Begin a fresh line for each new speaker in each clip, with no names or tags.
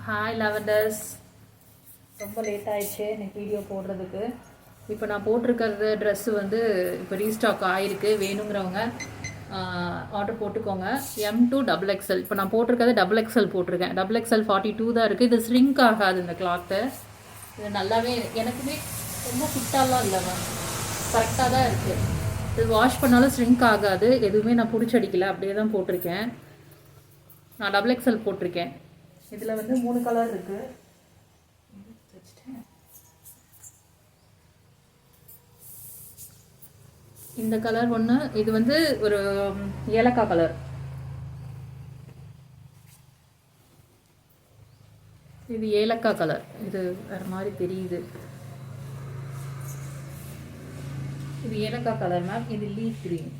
Hi லெவண்டர்ஸ், ரொம்ப late ஆயிடுச்சு எனக்கு வீடியோ போடுறதுக்கு. இப்போ நான் போட்டிருக்கிறது ட்ரெஸ்ஸு வந்து இப்போ ரீஸ்டாக் ஆகிருக்கு. வேணுங்கிறவங்க ஆர்டர் போட்டுக்கோங்க. M2XXL. இப்போ நான் போட்டிருக்கிறது XXL போட்டிருக்கேன். XXL 42 தான் இருக்குது. இது ஸ்ரிங்க் ஆகாது இந்த கிளாத்து. இது நல்லாவே எனக்குமே ரொம்ப ஃபிட்டாலாம் இல்லை மேம், கரெக்டாக தான் இருக்குது. இது வாஷ் பண்ணாலும் ஸ்ரிங்க் ஆகாது. எதுவுமே நான் பிடிச்சடிக்கல, அப்படியே தான் போட்டிருக்கேன். நான் XXL போட்டிருக்கேன். இதில் வந்து 3 கலர் இருக்குது. இந்த கலர் ஒன்று, இது வந்து ஒரு ஏலக்காய் கலர். இது ஏலக்காய் கலர். இது வேறு மாதிரி தெரியுது. இது ஏலக்காய் கலர் மேம். இது லீஃப் க்ரீன்.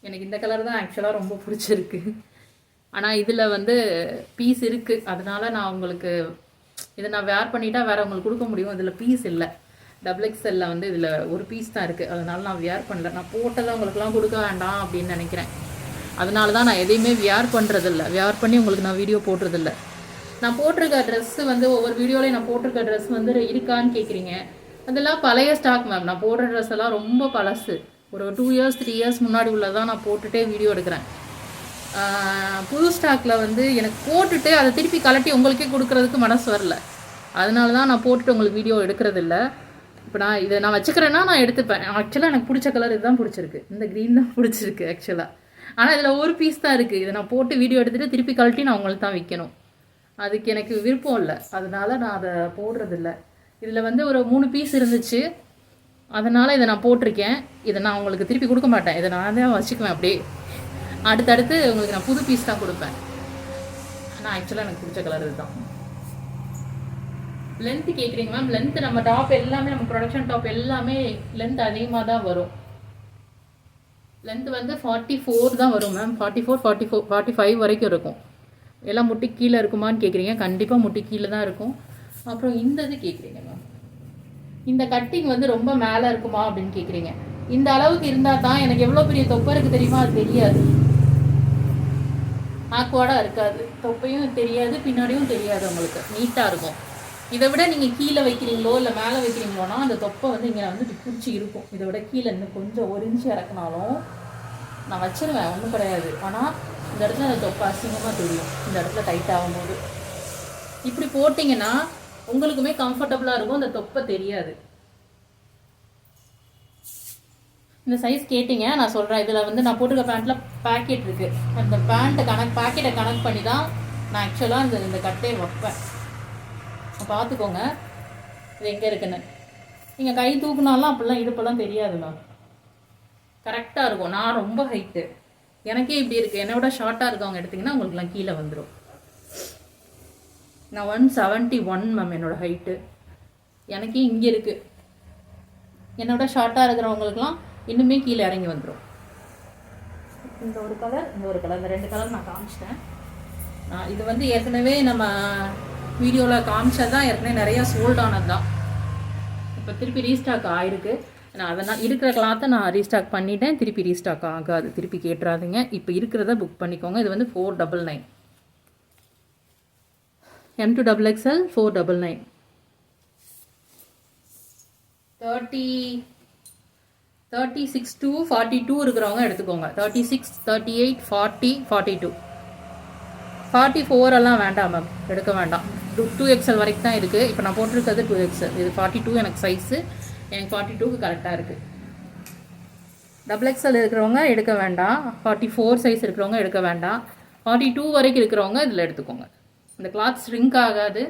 எனக்கு இந்த கலர் தான் ஆக்சுவலாக ரொம்ப பிடிச்சிருக்கு. ஆனால் இதில் வந்து பீஸ் இருக்குது, அதனால நான் உங்களுக்கு இதை நான் வேர் பண்ணிட்டா வேறு உங்களுக்கு கொடுக்க முடியும். இதில் பீஸ் இல்லை. XXL வந்து இதில் ஒரு பீஸ் தான் இருக்குது, அதனால நான் வியர் பண்ணல. நான் போட்டதை உங்களுக்குலாம் கொடுக்க வேண்டாம் அப்படின்னு நினைக்கிறேன். அதனால தான் நான் எதையுமே வியர் பண்ணுறதில்ல. வியர் பண்ணி உங்களுக்கு நான் வீடியோ போடுறதில்ல. நான் போட்டிருக்க ட்ரெஸ்ஸு வந்து ஒவ்வொரு வீடியோலையும் நான் போட்டிருக்க ட்ரெஸ் வந்து இருக்கான்னு கேட்குறீங்க. அதெல்லாம் பழைய ஸ்டாக் மேம். நான் போடுற ட்ரெஸ் எல்லாம் ரொம்ப பழசு. ஒரு 2 இயர்ஸ் 3 இயர்ஸ் முன்னாடி உள்ளதான் நான் போட்டுகிட்டே வீடியோ எடுக்கிறேன். புது ஸ்டாக்கில் வந்து எனக்கு போட்டுட்டு அதை திருப்பி கலட்டி உங்களுக்கே கொடுக்குறதுக்கு மனசு வரல. அதனால தான் நான் போட்டுட்டு உங்களுக்கு வீடியோ எடுக்கிறதில்ல. இப்போ நான் இதை நான் வச்சுக்கிறேன்னா நான் எடுத்துப்பேன். ஆக்சுவலாக எனக்கு பிடிச்ச கலர் இதுதான் பிடிச்சிருக்கு. இந்த க்ரீன் தான் பிடிச்சிருக்கு ஆக்சுவலாக. ஆனால் இதில் ஒரு பீஸ் தான் இருக்குது. இதை நான் போட்டு வீடியோ எடுத்துகிட்டு திருப்பி கழட்டி நான் உங்களுக்கு தான் விற்கணும். அதுக்கு எனக்கு விருப்பம் இல்லை, அதனால நான் அதை போடுறதில்ல. இதில் வந்து ஒரு 3 பீஸ் இருந்துச்சு, அதனால் இதை நான் போட்டிருக்கேன். இதை நான் உங்களுக்கு திருப்பி கொடுக்க மாட்டேன். இதை நான் தான் வச்சுக்குவேன். அப்படியே அடுத்தடுத்து உங்களுக்கு நான் புது பீஸ் தான் கொடுப்பேன். ஆனால் ஆக்சுவலாக எனக்கு பிடிச்ச கலர் இதுதான். லென்த்து கேட்குறீங்க மேம். லென்த்து நம்ம டாப் எல்லாமே, நம்ம ப்ரொடக்ஷன் டாப் எல்லாமே லென்த் அதிகமாக தான் வரும். லென்த்து வந்து 44 தான் வரும் மேம். 44, 44, 45 வரைக்கும் இருக்கும். எல்லாம் முட்டி கீழே இருக்குமான்னு கேட்குறீங்க. கண்டிப்பாக முட்டி கீழே தான் இருக்கும். அப்புறம் இந்த இது கேட்குறீங்க மேம், இந்த கட்டிங் வந்து ரொம்ப மேலே இருக்குமா அப்படின்னு கேட்குறீங்க. இந்த அளவுக்கு இருந்தால் தான் எனக்கு எவ்வளோ பெரிய தொப்பை இருக்குது தெரியுமா? அது தெரியாது. ஆக்வார்டாக இருக்காது, தொப்பையும் தெரியாது, பின்னாடியும் தெரியாது. உங்களுக்கு நீட்டாக இருக்கும். இதை விட நீங்கள் கீழே வைக்கிறீங்களோ இல்லை மேலே வைக்கிறீங்களோனா அந்த தொப்பை வந்து இங்கே வந்து பிடிச்சி இருக்கும். இதை விட கீழே இன்னும் கொஞ்சம் 1 இன்ச்சு இறக்குனாலும் நான் வச்சிருவேன், ஒன்றும் கிடையாது. ஆனால் இந்த இடத்துல அந்த தொப்பை அசிங்கமாக தெரியும். இந்த இடத்துல டைட் ஆகும்போது இப்படி போட்டிங்கன்னா உங்களுக்குமே கம்ஃபர்டபுளாக இருக்கும், அந்த தொப்பை தெரியாது. இந்த சைஸ் கேட்டிங்க, நான் சொல்கிறேன். இதில் வந்து நான் போட்டுக்க பேண்ட்டில் பேக்கெட் இருக்குது. அந்த பேக்கெட்டை கனெக்ட் பண்ணி தான் நான் ஆக்சுவலாக இந்த கட்டையை வைப்பேன். பார்த்துக்கோங்க இது எங்கே இருக்குன்னு. நீங்கள் கை தூக்குனாலும் அப்படிலாம் இடுப்பெல்லாம் தெரியாது மேம், கரெக்டாக இருக்கும். நான் ரொம்ப ஹைட்டு, எனக்கே இப்படி இருக்குது. என்னை விட ஷார்ட்டாக இருக்கவங்க எடுத்திங்கன்னா உங்களுக்குலாம் கீழே வந்துடும். நான் 171 மேம் என்னோடய ஹைட்டு. எனக்கே இங்கே இருக்குது. என்னோட ஷார்ட்டாக இருக்கிறவங்களுக்குலாம் இன்னுமே கீழே இறங்கி வந்துடும். இந்த ஒரு கலர், இந்த ஒரு கலர், இந்த 2 கலர் நான் காமிச்சிட்டேன். இது வந்து ஏற்கனவே நம்ம வீடியோவில் காமிச்சது தான். ஏற்கனவே நிறையா சோல்ட் ஆனது தான். இப்போ திருப்பி ரீஸ்டாக் ஆகிருக்கு. நான் அதனால் இருக்கிற கிளாத்தை நான் ரீஸ்டாக் பண்ணிட்டேன். திருப்பி ரீஸ்டாக் ஆகாது, திருப்பி கேட்டுறாதீங்க. இப்போ இருக்கிறத புக் பண்ணிக்கோங்க. இது வந்து 499. M2XXL 499. 36 to 42 இருக்கிறவங்க எடுத்துக்கோங்க. 36, 38, 40, 42. 44 எல்லாம் வேண்டாம் மேம், எடுக்க வேண்டாம். 2XL வரைக்கும் தான் இருக்குது. இப்போ நான் போட்டிருக்கிறது 2XL. இது 42 எனக்கு சைஸு. எனக்கு 42க்கு கரெக்டாக இருக்குது. XXL இருக்கிறவங்க எடுக்க வேண்டாம். 44 சைஸ் இருக்கிறவங்க எடுக்க வேண்டாம். 42 வரைக்கும் இருக்கிறவங்க இதில் எடுத்துக்கோங்க. இந்த கிளாத் ஸ்ரிங்க் ஆகாது,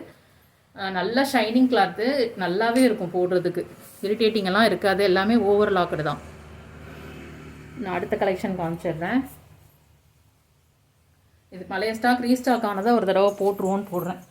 நல்ல ஷைனிங் கிளாத்து, நல்லாவே இருக்கும் போடுறதுக்கு. இரிட்டேட்டிங் எல்லாம் இருக்காது, எல்லாமே ஓவர்லாக்குடு தான். நான் அடுத்த கலெக்ஷன் காமிச்சிடுறேன். இது பழைய ஸ்டாக் ரீஸ்டாக் ஆனதை ஒரு தடவை போட்டுருவோன்னு போடுறேன்.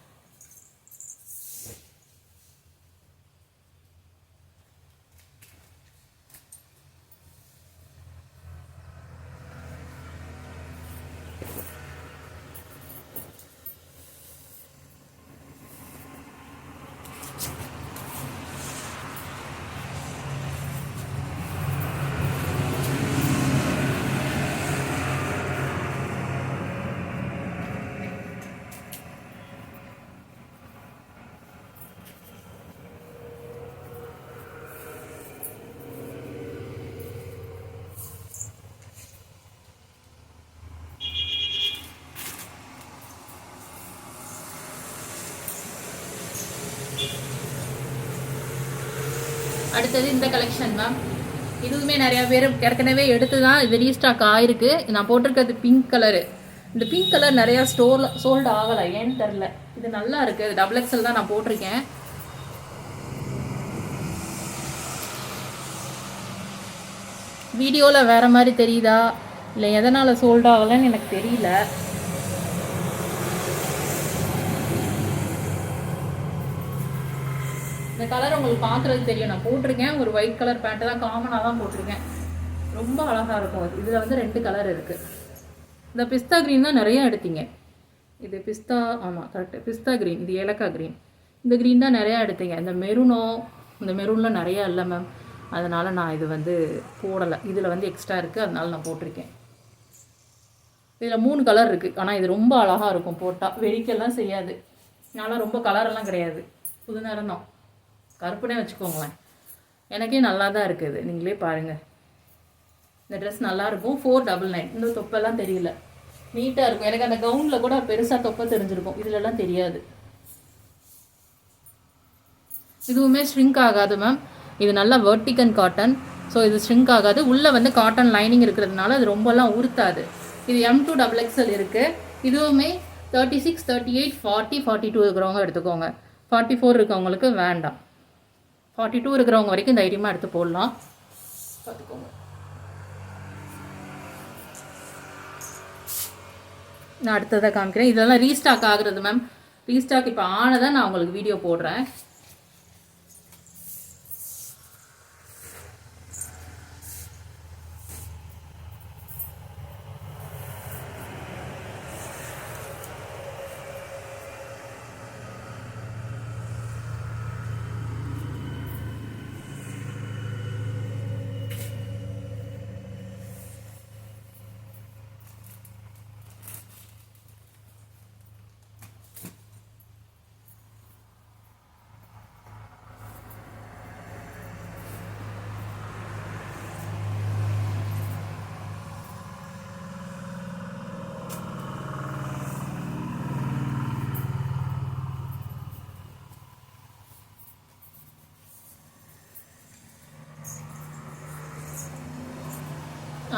அடுத்தது இந்த கலெக்ஷன் மேம். இதுவுமே நிறையா பேர் ஏற்கனவே எடுத்து தான் இது ரீஸ்டாக் ஆயிருக்கு. நான் போட்டிருக்கிறது பிங்க் கலரு. இந்த பிங்க் கலர் நிறையா சோல்டு ஆகலை, ஏன்னு தெரில. இது நல்லா இருக்குது. டபுள் எக்ஸல் தான் நான் போட்டிருக்கேன். வீடியோவில் வேறு மாதிரி தெரியுதா இல்லை எதனால் சோல்ட் ஆகலைன்னு எனக்கு தெரியல. இந்த கலர் உங்களுக்கு பார்க்குறது தெரியும். நான் போட்டிருக்கேன் ஒரு ஒயிட் கலர் பேண்ட்டு தான், காமனாக தான் போட்டிருக்கேன். ரொம்ப அழகாக இருக்கும் அது. இதில் வந்து 2 கலர் இருக்குது. இந்த பிஸ்தா க்ரீன் தான் நிறையா எடுத்தீங்க. இது பிஸ்தா, ஆமாம் கரெக்டு, பிஸ்தா க்ரீன். இது ஏலக்காய் க்ரீன். இந்த க்ரீன் தான் நிறையா எடுத்தீங்க. இந்த மெரூனில் நிறையா இல்லை மேம். அதனால் நான் இது வந்து போடலை. இதில் வந்து எக்ஸ்ட்ரா இருக்குது, அதனால நான் போட்டிருக்கேன். இதில் 3 கலர் இருக்குது. ஆனால் இது ரொம்ப அழகாக இருக்கும் போட்டால், வெடிக்கெல்லாம் செய்யாது. நான்லாம் ரொம்ப கலரெல்லாம் கிடையாது, புது நேரம் தான், கருப்புனே வச்சுக்கோங்களேன். எனக்கே நல்லா தான் இருக்குது, நீங்களே பாருங்கள். இந்த ட்ரெஸ் நல்லாயிருக்கும். 499. இந்த தொப்பெல்லாம் தெரியல, நீட்டாக இருக்கும். எனக்கு அந்த கவுனில் கூட பெருசாக தொப்பை தெரிஞ்சிருக்கும், இதிலெல்லாம் தெரியாது. இதுவுமே ஷ்ரிங்க் ஆகாது மேம். இது நல்லா வெர்டிகன் காட்டன். ஸோ இது ஷ்ரிங்க் ஆகாது. உள்ளே வந்து காட்டன் லைனிங் இருக்கிறதுனால அது ரொம்பலாம் உறுத்தாது. இது M2 XXL இருக்குது. இதுவுமே 36, 38, 40, 42 இருக்கிறவங்க எடுத்துக்கோங்க. 44 இருக்கிறவங்களுக்கு வேண்டாம். 42 இருக்கிறவங்க வரைக்கும் தைரியமாக எடுத்து போடலாம். பார்த்துக்கோங்க. நான் அடுத்ததாக காமிக்கிறேன். இதெல்லாம் ரீஸ்டாக் ஆகுறது மேம். ரீஸ்டாக் இப்போ ஆனதான் நான் உங்களுக்கு வீடியோ போடுறேன்.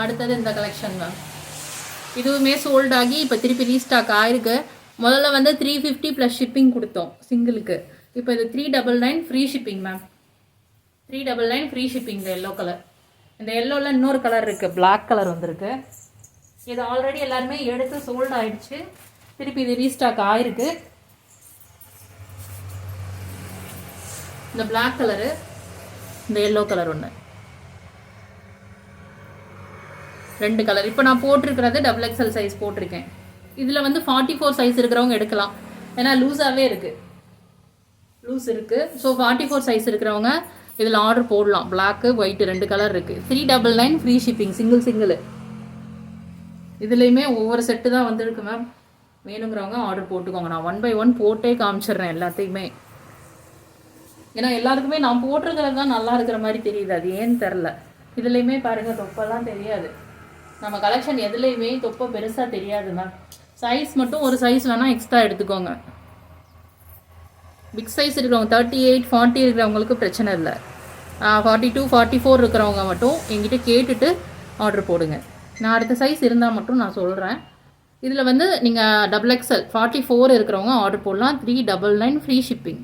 அடுத்தது இந்த கலெக்ஷன் மேம். இதுவுமே சோல்ட் ஆகி இப்போ திருப்பி ரீஸ்டாக் ஆயிருக்கு. முதல்ல வந்து 350 ப்ளஸ் ஷிப்பிங் கொடுத்தோம் சிங்கிளுக்கு. இப்போ இது 399 free shipping ma'am. 399 free shipping. இந்த எல்லோ கலர், இந்த எல்லோவில் இன்னொரு கலர் இருக்குது, பிளாக் கலர் வந்திருக்கு. இது ஆல்ரெடி எல்லாருமே எடுத்து சோல்ட் ஆயிடுச்சு. திருப்பி இது ரீஸ்டாக் ஆயிருக்கு. இந்த பிளாக் கலரு, இந்த எல்லோ கலர் ஒன்று, 2 கலர். இப்போ நான் போட்டிருக்கிறது XXL சைஸ் போட்டிருக்கேன். இதில் வந்து 44 சைஸ் இருக்கிறவங்க எடுக்கலாம், ஏன்னா லூஸாகவே இருக்குது, லூஸ் இருக்குது. ஸோ 44 சைஸ் இருக்கிறவங்க இதில் ஆர்டர் போடலாம். பிளாக்கு ஒயிட்டு 2 கலர் இருக்குது. 399 ஃப்ரீ ஷிப்பிங். சிங்கிள் இதுலேயுமே ஒவ்வொரு செட்டு தான் வந்துருக்கு மேம். வேணுங்கிறவங்க ஆர்டர் போட்டுக்கோங்க. நான் 1 by 1 போட்டே காமிச்சிடுறேன் எல்லாத்தையுமே. ஏன்னா எல்லாருக்குமே நான் போட்டிருக்கிறது தான் நல்லா இருக்கிற மாதிரி தெரியுது, அது ஏன்னு தெரில. இதுலேயுமே பாருங்கள் தொப்பெல்லாம் தெரியாது. நம்ம கலெக்ஷன் எதுலேயுமே தொப்பை பெருசாக தெரியாது மேம். சைஸ் மட்டும் ஒரு சைஸ் வேணால் எக்ஸ்ட்ரா எடுத்துக்கோங்க. பிக் சைஸ் இருக்கிறவங்க 38, 40 இருக்கிறவங்களுக்கு பிரச்சனை இல்லை. 42, 44 இருக்கிறவங்க மட்டும் என்கிட்ட கேட்டுட்டு ஆர்டர் போடுங்க. நான் அடுத்த சைஸ் இருந்தால் மட்டும் நான் சொல்கிறேன். இதில் வந்து நீங்கள் XXL 44 இருக்கிறவங்க ஆர்டர் போடலாம். 399 ஃப்ரீ ஷிப்பிங்.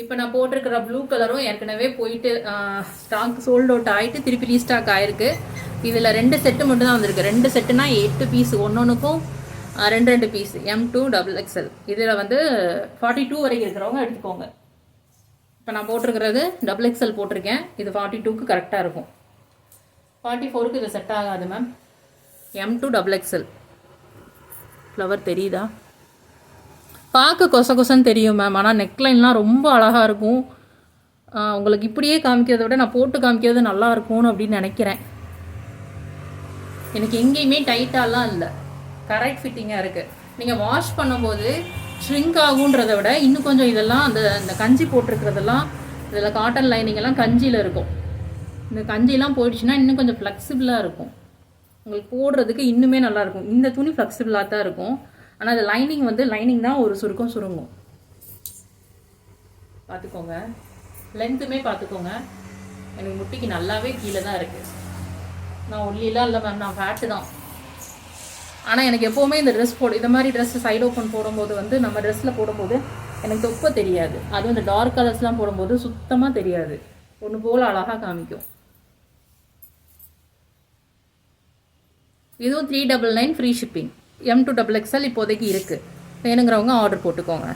இப்போ நான் போட்டிருக்கிற ப்ளூ கலரும் ஏற்கனவே போயிட்டு ஸ்டாக் சோல்ட் அவுட் ஆகிட்டு திருப்பி ரீஸ்டாக் ஆகிருக்கு. இதில் 2 செட்டு மட்டும் தான் வந்திருக்கு. 2 செட்டுனா 8 பீஸ், ஒன்றுக்கும் 2 பீஸ். M2 XXL. இதில் வந்து 42 வரைக்கும் இருக்கிறவங்க எடுத்துக்கோங்க. இப்போ நான் போட்டிருக்கிறது XXL போட்டிருக்கேன். இது 42க்கு கரெக்டாக இருக்கும். 44க்கு இது செட் ஆகாது மேம். M2 XXL. ஃப்ளவர் தெரியுதா? பார்க்க கொச கொசன்னு தெரியும் மேம், ஆனால் நெக்லைன்லாம் ரொம்ப அழகாக இருக்கும். உங்களுக்கு இப்படியே காமிக்கிறத விட நான் போட்டு காமிக்கிறது நல்லா இருக்கும்னு அப்படின்னு நினைக்கிறேன். எனக்கு எங்கேயுமே டைட்டாலாம் இல்லை, கரெக்ட் ஃபிட்டிங்காக இருக்குது. நீங்கள் வாஷ் பண்ணும்போது ஷ்ரிங்க் ஆகுன்றதை விட இன்னும் கொஞ்சம் இதெல்லாம் அந்த கஞ்சி போட்டிருக்கிறதெல்லாம், இதில் காட்டன் லைனிங் எல்லாம் கஞ்சியில் இருக்கும். இந்த கஞ்சிலாம் போயிடுச்சுன்னா இன்னும் கொஞ்சம் ஃப்ளெக்சிபிளாக இருக்கும், உங்களுக்கு போடுறதுக்கு இன்னுமே நல்லாயிருக்கும். இந்த துணி ஃப்ளெக்சிபிளாக தான் இருக்கும், ஆனால் அது லைனிங் தான் ஒரு சுருங்கும். பார்த்துக்கோங்க, லென்த்துமே பார்த்துக்கோங்க. எனக்கு முட்டிக்கு நல்லாவே கீழே தான் இருக்குது. நான் ஒல்லிலாம் இல்லை மேம், நான் ஃபேட்டு தான். ஆனால் எனக்கு எப்போவுமே இந்த ட்ரெஸ் இந்த மாதிரி ட்ரெஸ் சைடு ஓப்பன் போடும்போது நம்ம ட்ரெஸ்ஸில் போடும்போது எனக்கு தொப்பை தெரியாது. அதுவும் இந்த டார்க் கலர்ஸ்லாம் போடும்போது சுத்தமாக தெரியாது, ஒன்று போல் அழகாக காமிக்கும். இதுவும் 399 ஃப்ரீ ஷிப்பிங். M2XXL இப்போதைக்கு இருக்குது, வேணுங்கிறவங்க ஆர்டர் போட்டுக்கோங்க.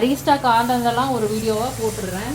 ரீஸ்டாக் ஆர்டர்லாம் ஒரு வீடியோவாக போட்டுடுறேன்.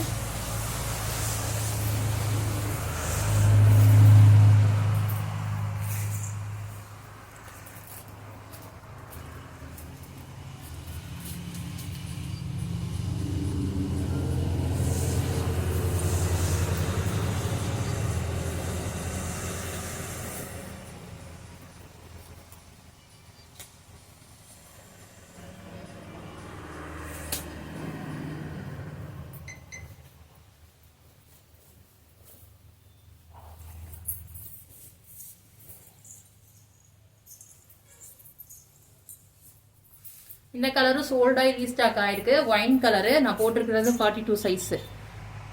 இந்த கலரும் சோல்டாகி ரீஸ்டாக் ஆகிருக்கு. ஒயின் கலரு நான் போட்டிருக்கிறது 42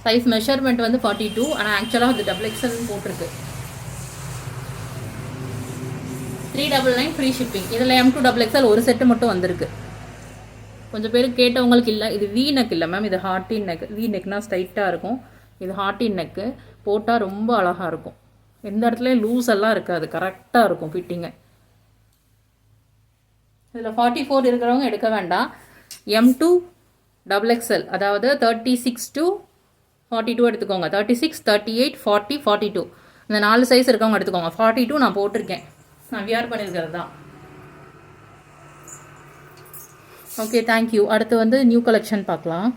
சைஸ் மெஷர்மெண்ட் 42, ஆனால் ஆக்சுவலாக அது XXL போட்டிருக்கு. 399 ஃப்ரீ ஷிப்பிங். இதில் M2XXL ஒரு செட்டு மட்டும் வந்திருக்கு. கொஞ்சம் பேர் கேட்டவங்களுக்கு இல்லை, இது வி நெக் இல்லை மேம், இது ஹார்டின் நெக். வி நெக்னா ஸ்ட்ரைட்டாக இருக்கும், இது ஹார்டின் நெக்கு. போட்டால் ரொம்ப அழகாக இருக்கும், எந்த இடத்துலையும் லூஸ் எல்லாம் இருக்காது, கரெக்டாக இருக்கும் ஃபிட்டிங்கு. இதில் 44 இருக்கிறவங்க எடுக்க வேண்டாம். M2XXL அதாவது 36 to 42 எடுத்துக்கோங்க. 36, 38, 40, 42 இந்த 4 சைஸ் இருக்கவங்க எடுத்துக்கோங்க. 42 நான் போட்டிருக்கேன், நான் வியர் பண்ணியிருக்கிறது தான். Okay, thank you. அடுத்து நியூ கலெக்ஷன் பார்க்கலாம்.